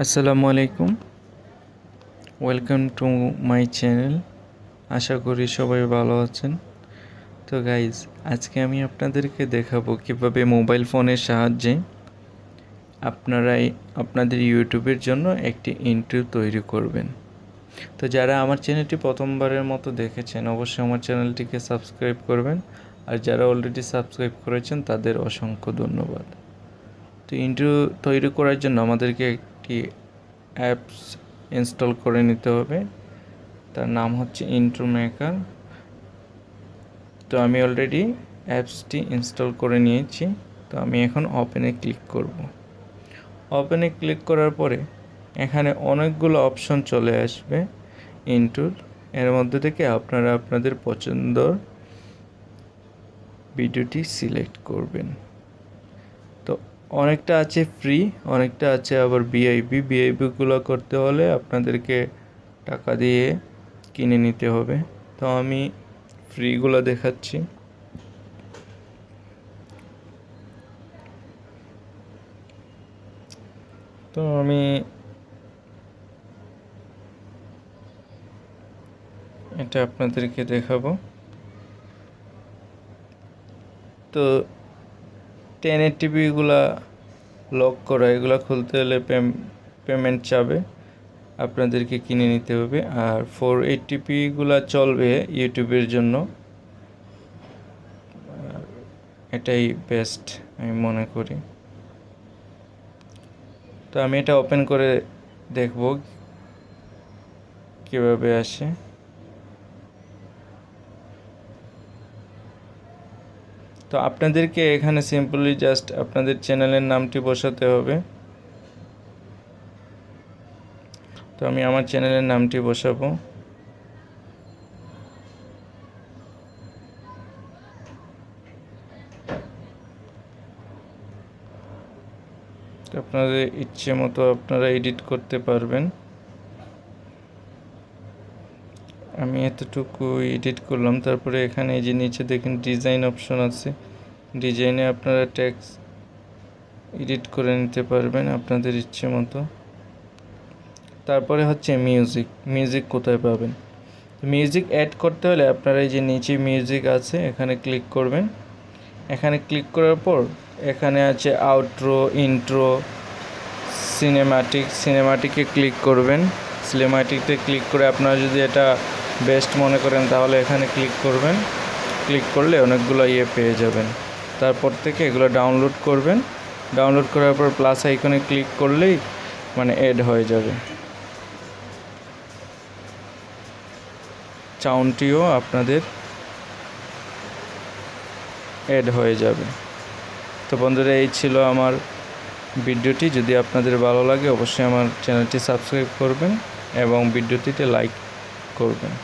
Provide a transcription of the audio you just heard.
আসসালামু আলাইকুম, welcome to my channel. আশা করি সবাই ভালো আছেন। তো গাইজ, আজকে আমি আপনাদেরকে দেখাবো কিভাবে মোবাইল ফোনের সাহায্যে আপনাদের ইউটিউবের জন্য একটি ইন্ট্রো তৈরি করবেন। তো যারা আমার চ্যানেলটি প্রথমবারের মতো দেখেছেন, অবশ্যই আমার চ্যানেলটিকে সাবস্ক্রাইব করবেন, আর যারা অলরেডি সাবস্ক্রাইব করেছেন তাদের অসংখ্য ধন্যবাদ। তো ইন্ট্রো তৈরি করার জন্য আমাদেরকে একটি অ্যাপস ইনস্টল করে নিতে হবে। তার নাম হচ্ছে ইন্ট্রো মেকার। তো আমি অলরেডি অ্যাপসটি ইনস্টল করে নিয়েছি। তো আমি এখন ওপেনে ক্লিক করব। ওপেনে ক্লিক করার পরে এখানে অনেকগুলো অপশন চলে আসবে ইন্ট্রোর। এর মধ্যে থেকে আপনারা আপনাদের পছন্দর ভিডিওটি সিলেক্ট করবেন। তো অনেকটা আছে ফ্রি, অনেকটা আছে আবার ভিআইপিগুলো করতে হলে আপনাদেরকে টাকা দিয়ে কিনে নিতে হবে। তো আমি ফ্রিগুলো দেখাচ্ছি। তো আমি এটা আপনাদেরকে দেখাবো। তো 1080pগুলা লক করা, এগুলো খুলতে হলে পেমেন্ট চাবে, আপনাদেরকে কিনে নিতে হবে। আর 480pগুলা চলবে ইউটিউবের জন্য, এটাই বেস্ট আমি মনে করি। তো আমি এটা ওপেন করে দেখব কিভাবে আসে। তো আপনাদেরকে এখানে সিম্পলি জাস্ট আপনাদের চ্যানেলের নামটি বসাতে হবে। তো আমি আমার চ্যানেলের নামটি বসাবো। তো আপনাদের ইচ্ছে মতো আপনারা এডিট করতে পারবেন। আমি এতটুকু এডিট করলাম। তারপরে এখানে এই যে নিচে দেখেন ডিজাইন অপশন আছে, ডিজাইনে আপনারা টেক্সট এডিট করে নিতে পারবেন আপনাদের ইচ্ছে মতো। তারপরে হচ্ছে মিউজিক কোথায় পাবেন? মিউজিক অ্যাড করতে হলে আপনারা এই যে নিচে মিউজিক আছে এখানে ক্লিক করবেন। এখানে ক্লিক করার পর এখানে আছে আউট্রো, ইন্ট্রো, সিনেমাটিকে ক্লিক করবেন। সিনেমাটিকতে ক্লিক করে আপনারা যদি এটা বেস্ট মনে করেন তাহলে এখানে ক্লিক করবেন। ক্লিক করলে অনেকগুলো পেয়ে যাবেন। তারপর থেকে এগুলো ডাউনলোড করবেন। ডাউনলোড করার পর প্লাস আইকনে ক্লিক করলেই অ্যাড হয়ে যাবে। সাউন্ডটিও আপনাদের অ্যাড হয়ে যাবে। তো বন্ধুরা, এই ছিল আমার ভিডিওটি। যদি আপনাদের ভালো লাগে অবশ্যই আমার চ্যানেলটি সাবস্ক্রাইব করবেন এবং ভিডিওটিতে লাইক করবেন।